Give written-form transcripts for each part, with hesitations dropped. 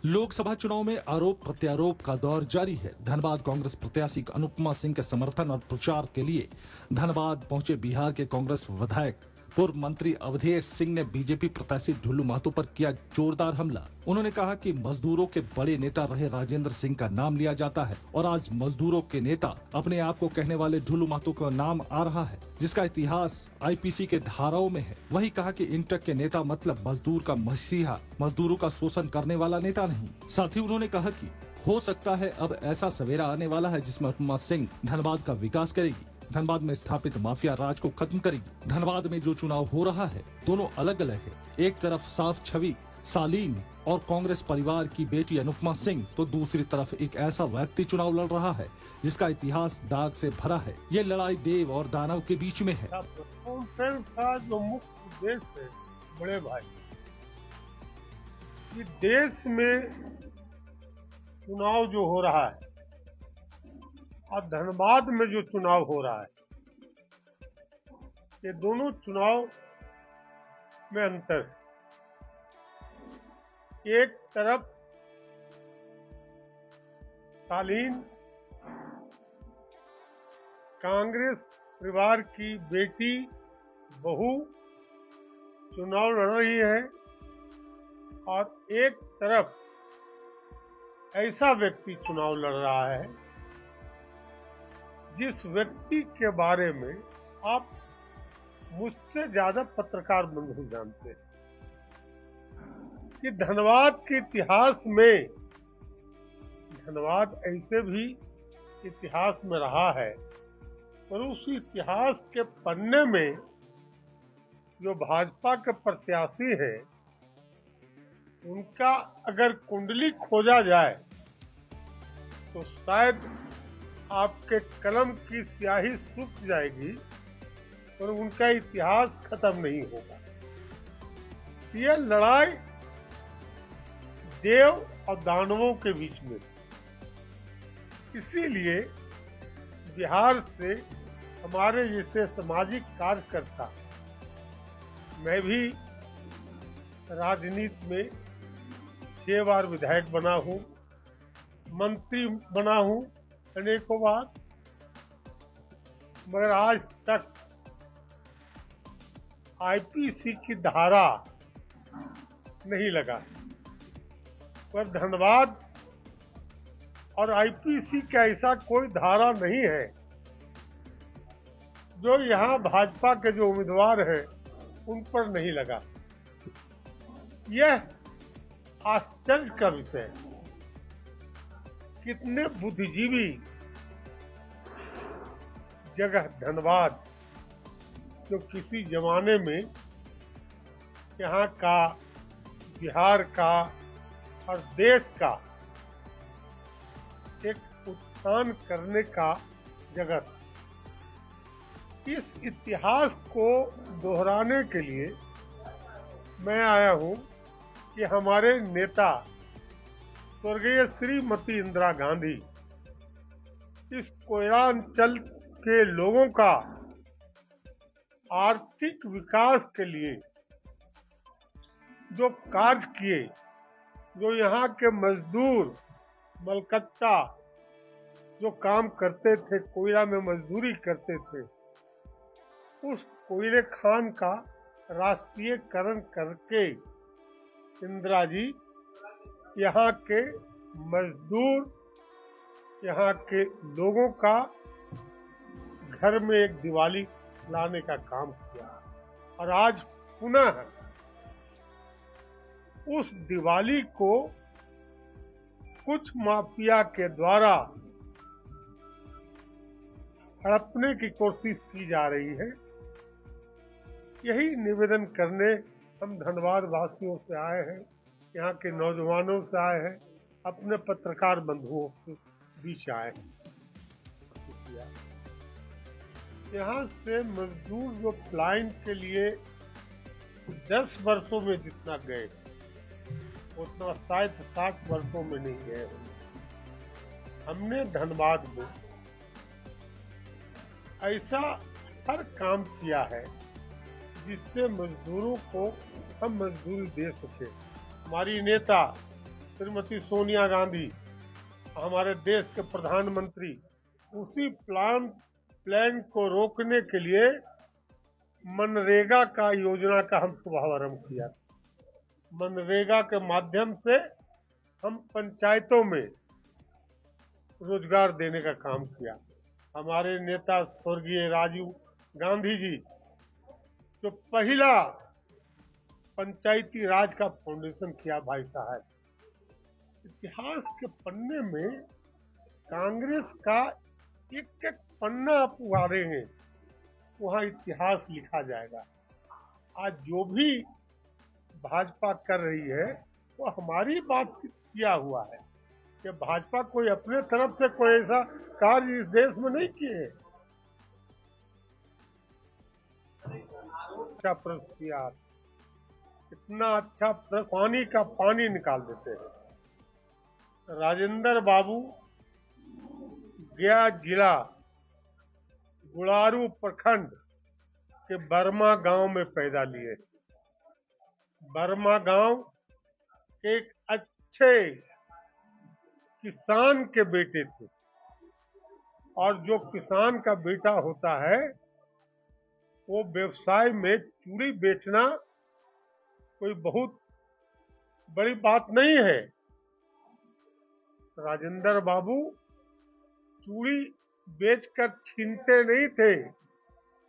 लोकसभा चुनाव में आरोप प्रत्यारोप का दौर जारी है। धनबाद कांग्रेस प्रत्याशी अनुपमा सिंह के समर्थन और प्रचार के लिए धनबाद पहुंचे बिहार के कांग्रेस विधायक पूर्व मंत्री अवधेश सिंह ने बीजेपी प्रत्याशी ढुल्लू महतो पर किया जोरदार हमला। उन्होंने कहा कि मजदूरों के बड़े नेता रहे राजेंद्र सिंह का नाम लिया जाता है और आज मजदूरों के नेता अपने आप को कहने वाले ढुल्लू महतो का नाम आ रहा है, जिसका इतिहास आईपीसी के धाराओं में है। वही कहा कि इंटक के नेता मतलब मजदूर का मसीहा, मजदूरों का शोषण करने वाला नेता नहीं। साथ ही उन्होंने कहा कि हो सकता है अब ऐसा सवेरा आने वाला है जिसमें अनुपमा सिंह धनबाद का विकास करेगी, धनबाद में स्थापित माफिया राज को खत्म करेगी। धनबाद में जो चुनाव हो रहा है दोनों अलग अलग है। एक तरफ साफ छवि सालीम और कांग्रेस परिवार की बेटी अनुपमा सिंह, तो दूसरी तरफ एक ऐसा व्यक्ति चुनाव लड़ रहा है जिसका इतिहास दाग से भरा है। ये लड़ाई देव और दानव के बीच में है। का जो मुख्य उद्देश्य है बड़े भाई, कि देश में चुनाव जो हो रहा है और धनबाद में जो चुनाव हो रहा है, ये दोनों चुनाव में अंतर है। एक तरफ शालीन कांग्रेस परिवार की बेटी बहू चुनाव लड़ रही है और एक तरफ ऐसा व्यक्ति चुनाव लड़ रहा है जिस व्यक्ति के बारे में आप मुझसे ज्यादा पत्रकार बंधु जानते हैं कि धनबाद के इतिहास में, धनबाद ऐसे भी इतिहास में रहा है, पर उस इतिहास के पन्ने में जो भाजपा के प्रत्याशी हैं उनका अगर कुंडली खोजा जाए तो शायद आपके कलम की स्याही सूख जाएगी और उनका इतिहास खत्म नहीं होगा। यह लड़ाई देव और दानवों के बीच में, इसीलिए बिहार से हमारे जैसे सामाजिक कार्यकर्ता, मैं भी राजनीति में 6 बार विधायक बना हूं, मंत्री बना हूं अनेकों बार, मगर आज तक आईपीसी की धारा नहीं लगा। पर धनबाद और आईपीसी का ऐसा कोई धारा नहीं है जो यहाँ भाजपा के जो उम्मीदवार हैं उन पर नहीं लगा। यह आश्चर्य का विषय है। कितने बुद्धिजीवी जगह धनबाद, जो किसी जमाने में यहाँ का, बिहार का और देश का एक उत्थान करने का जगह था। इस इतिहास को दोहराने के लिए मैं आया हूं कि हमारे नेता स्वर्गीय श्रीमती इंदिरा गांधी इस कोयलांचल के लोगों का आर्थिक विकास के लिए जो कार्य किए, जो यहाँ के मजदूर मलकत्ता जो काम करते थे, कोयला में मजदूरी करते थे, उस कोयले खान का राष्ट्रीयकरण करके इंदिरा जी यहाँ के मजदूर, यहाँ के लोगों का घर में एक दिवाली लाने का काम किया। और आज पुनः उस दिवाली को कुछ माफिया के द्वारा हड़पने की कोशिश की जा रही है। यही निवेदन करने हम धनबाद वासियों से आए हैं, यहाँ के नौजवानों से आए हैं, अपने पत्रकार बंधुओं के बीच आए हैं। यहाँ से मजदूर जो पलायन के लिए 10 वर्षों में जितना गए उतना शायद 60 वर्षों में नहीं गए। हमने धनबाद में ऐसा हर काम किया है जिससे मजदूरों को हम मजदूरी दे सके। हमारी नेता श्रीमती सोनिया गांधी, हमारे देश के प्रधानमंत्री, उसी प्लान को रोकने के लिए मनरेगा का योजना का हम शुभारंभ किया। मनरेगा के माध्यम से हम पंचायतों में रोजगार देने का काम किया। हमारे नेता स्वर्गीय राजीव गांधी जी जो पहला पंचायती राज का फाउंडेशन किया, भाई साहब, इतिहास के पन्ने में कांग्रेस का एक एक पन्ना आप उगाड़ेंगे, वहां इतिहास लिखा जाएगा। आज जो भी भाजपा कर रही है वो हमारी बात किया हुआ है कि भाजपा कोई अपने तरफ से कोई ऐसा कार्य इस देश में नहीं किए। अच्छा प्रश्न किया, इतना अच्छा प्रश्न, पानी का पानी निकाल देते हैं। राजेंद्र बाबू गया जिला गुड़ारू प्रखंड के बर्मा गांव में पैदा लिए। बर्मा गांव के एक अच्छे किसान के बेटे थे, और जो किसान का बेटा होता है वो व्यवसाय में चूड़ी बेचना कोई बहुत बड़ी बात नहीं है। राजेंद्र बाबू चूड़ी बेचकर छीनते नहीं थे,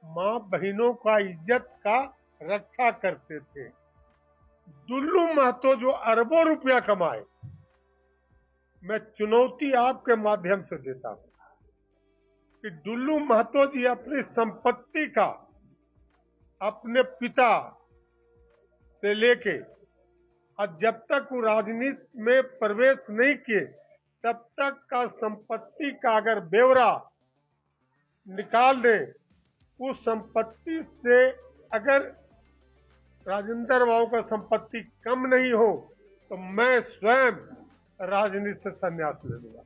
मां बहनों का इज्जत का रक्षा करते थे। दुल्लू महतो जो अरबों रुपया कमाए, मैं चुनौती आपके माध्यम से देता हूं कि दुल्लू महतो जी अपनी संपत्ति का अपने पिता से लेके और जब तक वो राजनीति में प्रवेश नहीं किए तब तक का संपत्ति का अगर ब्यौरा निकाल दे, उस संपत्ति से अगर राजेंद्र बाबू का संपत्ति कम नहीं हो तो मैं स्वयं राजनीति से संन्यास ले लूंगा।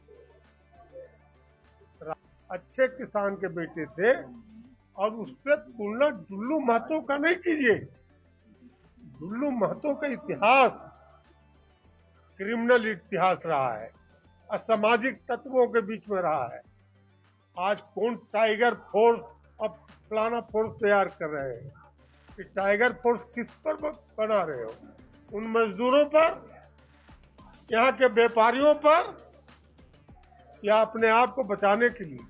अच्छे किसान के बेटे थे, और उससे तुलना दुल्लू महतो का नहीं कीजिए। दुल्लू महतो का इतिहास क्रिमिनल इतिहास रहा है, असामाजिक तत्वों के बीच में रहा है। आज कौन टाइगर फोर्स और फलाना फोर्स तैयार कर रहे हैं, कि टाइगर फोर्स किस पर बना रहे हो? उन मजदूरों पर, यहाँ के व्यापारियों पर, या अपने आप को बचाने के लिए?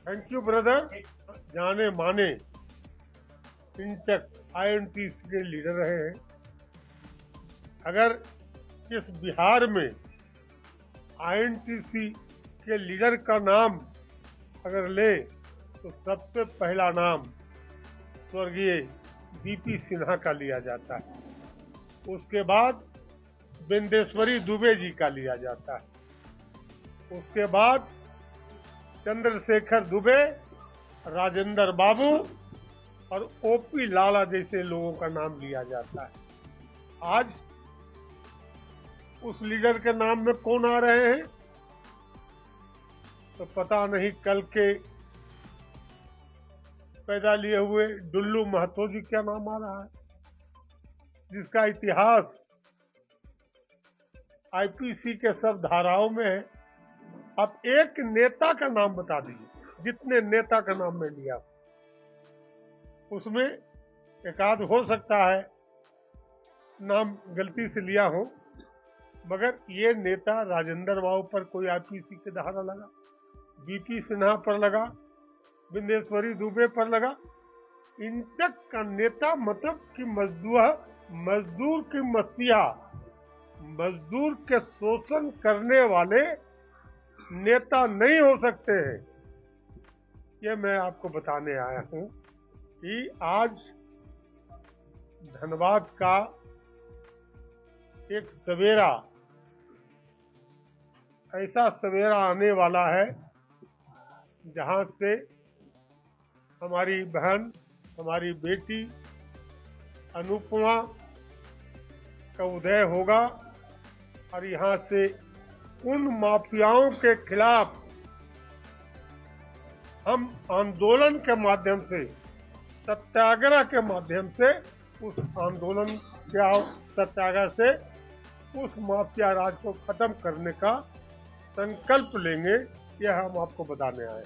Thank you brother. जाने माने इंटेक INTC के लीडर रहे हैं। अगर इस बिहार में INTC के लीडर का नाम अगर ले तो सबसे पहला नाम स्वर्गीय BP सिन्हा का लिया जाता है, उसके बाद बिंदेश्वरी दुबे जी का लिया जाता है, उसके बाद चंद्रशेखर दुबे, राजेंद्र बाबू और OP लाला जैसे लोगों का नाम लिया जाता है। आज उस लीडर के नाम में कौन आ रहे हैं तो पता नहीं। कल के पैदा लिए हुए दुल्लू महतो जी क्या नाम आ रहा है, जिसका इतिहास IPC के सब धाराओं में है। आप एक नेता का नाम बता दीजिए, जितने नेता का नाम मैं लिया उसमें एक आध हो सकता है नाम गलती से लिया हो, मगर ये नेता राजेंद्र बाबू पर कोई IPC के धारा लगा, BP सिन्हा पर लगा, बिंदेश्वरी दुबे पर लगा। इंटक का नेता मतलब कि मजदूर की मसीहा, मजदूर के शोषण करने वाले नेता नहीं हो सकते हैं। ये मैं आपको बताने आया हूं कि आज धनबाद का एक सवेरा, ऐसा सवेरा आने वाला है जहां से हमारी बहन, हमारी बेटी अनुपमा का उदय होगा, और यहां से उन माफियाओं के खिलाफ हम आंदोलन के माध्यम से, सत्याग्रह के माध्यम से, उस आंदोलन के सत्याग्रह से उस माफिया राज को खत्म करने का संकल्प लेंगे, यह हम आपको बताने आए।